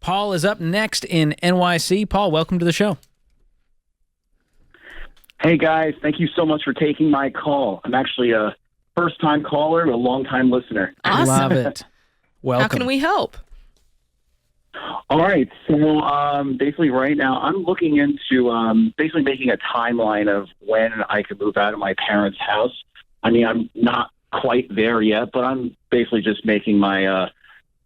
Paul is up next in NYC. Paul, welcome to the show. Hey, guys. Thank you so much for taking my call. I'm actually a first-time caller, a long-time listener. Awesome. Love it. Welcome. How can we help? All right. So basically right now I'm looking into basically making a timeline of when I could move out of my parents' house. I mean, I'm not quite there yet, but I'm basically just making my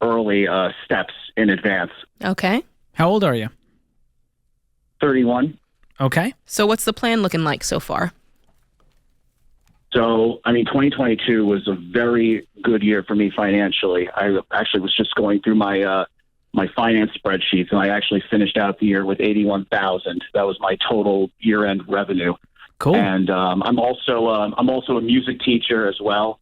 early steps in advance. Okay. How old are you? 31. Okay. So what's the plan looking like so far? So, I mean, 2022 was a very good year for me financially. I actually was just going through my my finance spreadsheets, and I actually finished out the year with $81,000. That was my total year-end revenue. Cool. And I'm also a music teacher as well,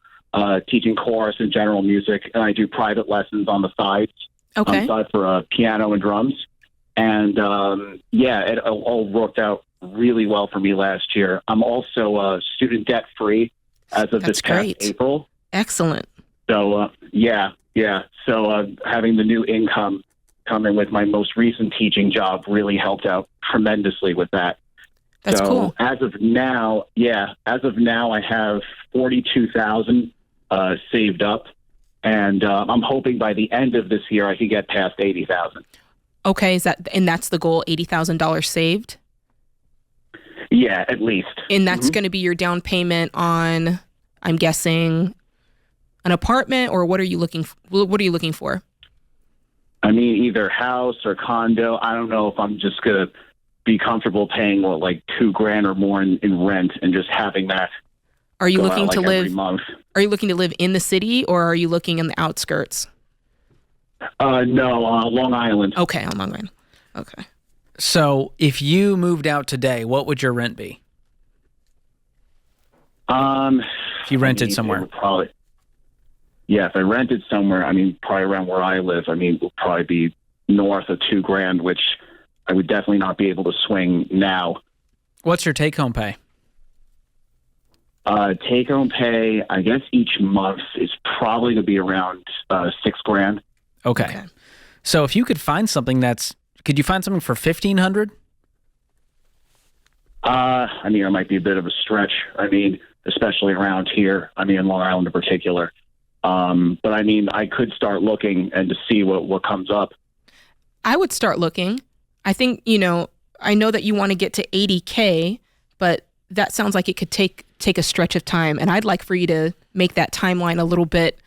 teaching chorus and general music, and I do private lessons on the sides. Okay. On the side for piano and drums. And it all worked out really well for me last year. I'm also student debt free as of this past April. Excellent. So So having the new income come in with my most recent teaching job really helped out tremendously with that. That's cool. As of now, I have 42,000 saved up, and I'm hoping by the end of this year I could get past 80,000. Okay, that's the goal, $80,000 saved? Yeah, at least. And that's going to be your down payment on, I'm guessing, an apartment, or what are you looking for? I mean, either house or condo. I don't know if I'm just going to be comfortable paying like $2,000 or more in rent and just having that. Are you looking to live? Every month. Are you looking to live in the city, or are you looking in the outskirts? No, Long Island. Okay, on Long Island. Okay. So if you moved out today, what would your rent be? If you rented somewhere. Probably. Yeah, if I rented somewhere, I mean, probably around where I live, I mean, it would probably be north of $2,000, which I would definitely not be able to swing now. What's your take-home pay? Take-home pay, I guess each month is probably going to be around $6,000. Okay. So if you could find something could you find something for $1,500? I mean, it might be a bit of a stretch. I mean, especially around here. I mean, in Long Island in particular. But I mean, I could start looking and to see what comes up. I would start looking. I think, I know that you want to get to 80K, but that sounds like it could take a stretch of time. And I'd like for you to make that timeline a little bit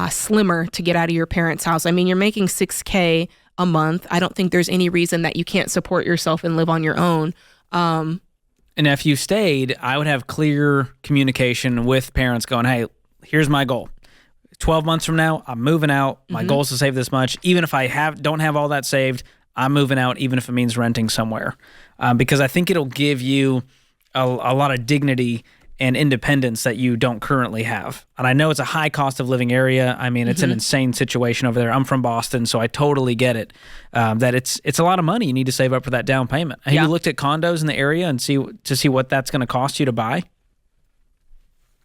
slimmer to get out of your parents' house. I mean, you're making $6K a month. I don't think there's any reason that you can't support yourself and live on your own. And if you stayed, I would have clear communication with parents going, hey, here's my goal. 12 months from now, I'm moving out. My goal is to save this much. Even if I don't have all that saved, I'm moving out, even if it means renting somewhere. Because I think it'll give you a lot of dignity and independence that you don't currently have. And I know it's a high cost of living area. I mean, it's an insane situation over there. I'm from Boston, so I totally get it. That it's a lot of money you need to save up for that down payment. Have you looked at condos in the area and see what that's going to cost you to buy?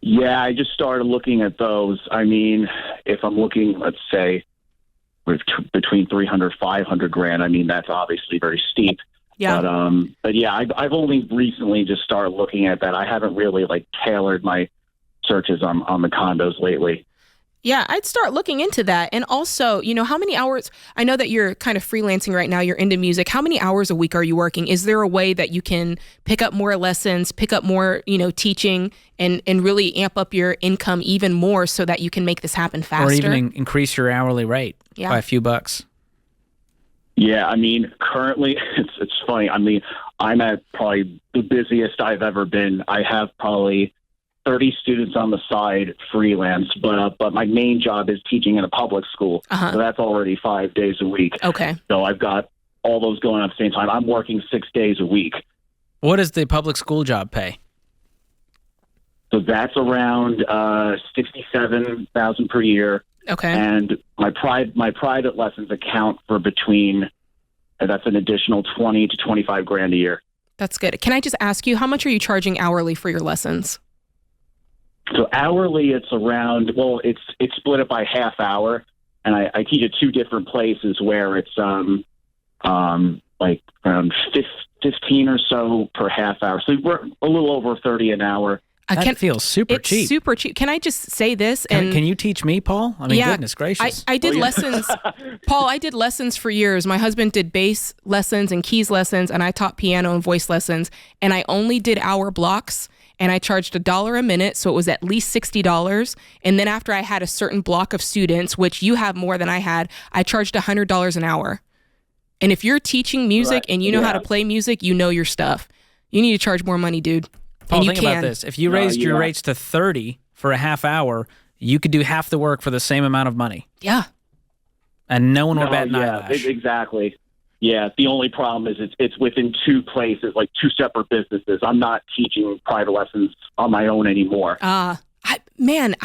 Yeah, I just started looking at those. I mean, if I'm looking, let's say, between $300,000, $500,000, I mean, that's obviously very steep. Yeah. But yeah, I've only recently just started looking at that. I haven't really tailored my searches on the condos lately. Yeah, I'd start looking into that. And also, how many hours, I know that you're kind of freelancing right now, you're into music. How many hours a week are you working? Is there a way that you can pick up more lessons, pick up more, teaching and really amp up your income even more so that you can make this happen faster? Or even increase your hourly rate by a few bucks. Yeah, I mean, currently, it's funny. I mean, I'm at probably the busiest I've ever been. I have probably 30 students on the side freelance, but my main job is teaching in a public school. So that's already 5 days a week. Okay. So I've got all those going on at the same time. I'm working 6 days a week. What does the public school job pay? So that's around $67,000 per year. Okay. And my private lessons account for that's an additional $20,000 to $25,000 a year. That's good. Can I just ask you, how much are you charging hourly for your lessons? So hourly, it's around, it's split up by half hour, and I teach at two different places where it's like around 15 or so per half hour. So we're a little over 30 an hour. That feels super cheap. It's super cheap. Can I just say this? Can you teach me, Paul? I mean, goodness gracious. I did lessons. Paul, I did lessons for years. My husband did bass lessons and keys lessons, and I taught piano and voice lessons. And I only did hour blocks, and I charged $1 a minute, so it was at least $60. And then after I had a certain block of students, which you have more than I had, I charged $100 an hour. And if you're teaching music and you know how to play music, you know your stuff. You need to charge more money, dude. Paul, think about this. If you raised your rates to 30 for a half hour, you could do half the work for the same amount of money. Yeah. And no one would bat an eyelash. Exactly. Yeah. The only problem is it's within two places, like two separate businesses. I'm not teaching private lessons on my own anymore. I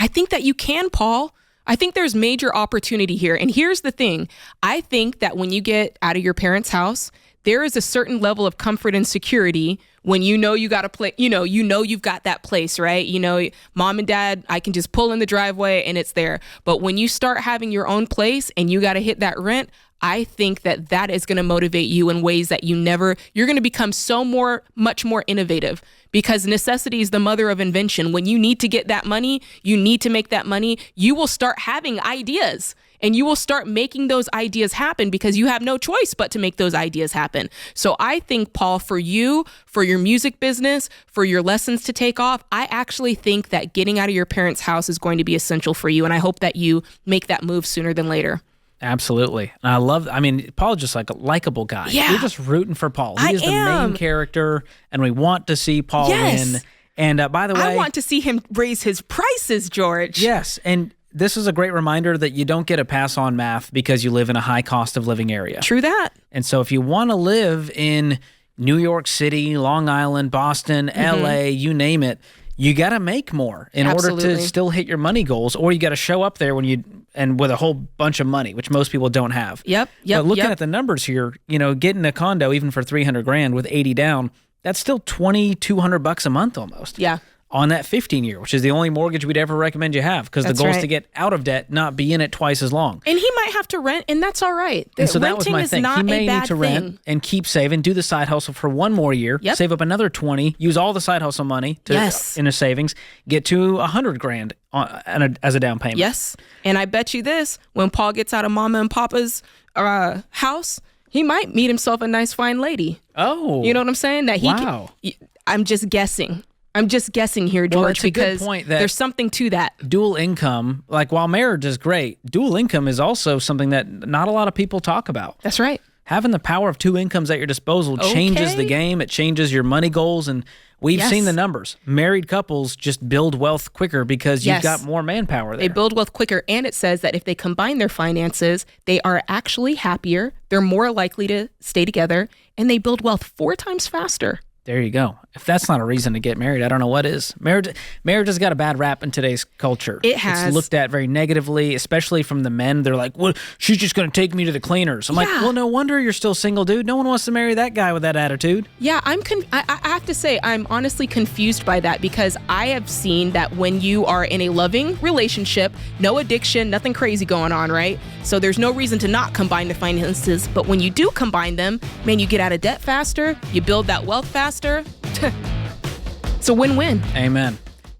think that you can, Paul. I think there's major opportunity here. And here's the thing. I think that when you get out of your parents' house, there is a certain level of comfort and security when you know you got a place, you've got that place, right? Mom and dad, I can just pull in the driveway and it's there. But when you start having your own place and you got to hit that rent, I think that is going to motivate you in ways that you're going to become much more innovative, because necessity is the mother of invention. When you need to get that money, you need to make that money, you will start having ideas. And you will start making those ideas happen because you have no choice but to make those ideas happen. So I think, Paul, for you, for your music business, for your lessons to take off, I actually think that getting out of your parents' house is going to be essential for you. And I hope that you make that move sooner than later. Absolutely. And Paul's just like a likable guy. Yeah. We're just rooting for Paul. He is the main character, and we want to see Paul win. And by the way, I want to see him raise his prices, George. Yes. And this is a great reminder that you don't get a pass on math because you live in a high cost of living area. True that. And so if you want to live in New York City, Long Island, Boston, LA, you name it, you got to make more in order to still hit your money goals, or you got to show up there and with a whole bunch of money, which most people don't have. Yep. But looking at the numbers here, getting a condo even for $300,000 with 80 down, that's still $2,200 a month almost. Yeah. On that 15-year, which is the only mortgage we'd ever recommend you have, because the goal is to get out of debt, not be in it twice as long. And he might have to rent, and that's all right. And so that was my thing. He may need to rent and keep saving, do the side hustle for one more year, save up another 20, use all the side hustle money in his savings, get to $100,000 as a down payment. Yes, and I bet you this: when Paul gets out of Mama and Papa's house, he might meet himself a nice, fine lady. Oh, you know what I'm saying? I'm just guessing. Here, George, well, it's because a good point that there's something to that. Dual income, like while marriage is great, dual income is also something that not a lot of people talk about. That's right. Having the power of two incomes at your disposal changes the game. It changes your money goals, and we've seen the numbers. Married couples just build wealth quicker because you've got more manpower there. They build wealth quicker, and it says that if they combine their finances, they are actually happier, they're more likely to stay together, and they build wealth 4 times faster. There you go. If that's not a reason to get married, I don't know what is. Marriage has got a bad rap in today's culture. It has. It's looked at very negatively, especially from the men. They're like, well, she's just going to take me to the cleaners. I'm like, well, no wonder you're still single, dude. No one wants to marry that guy with that attitude. Yeah, I have to say, I'm honestly confused by that, because I have seen that when you are in a loving relationship, no addiction, nothing crazy going on, right? So there's no reason to not combine the finances. But when you do combine them, man, you get out of debt faster, you build that wealth faster. It's a win-win. Amen.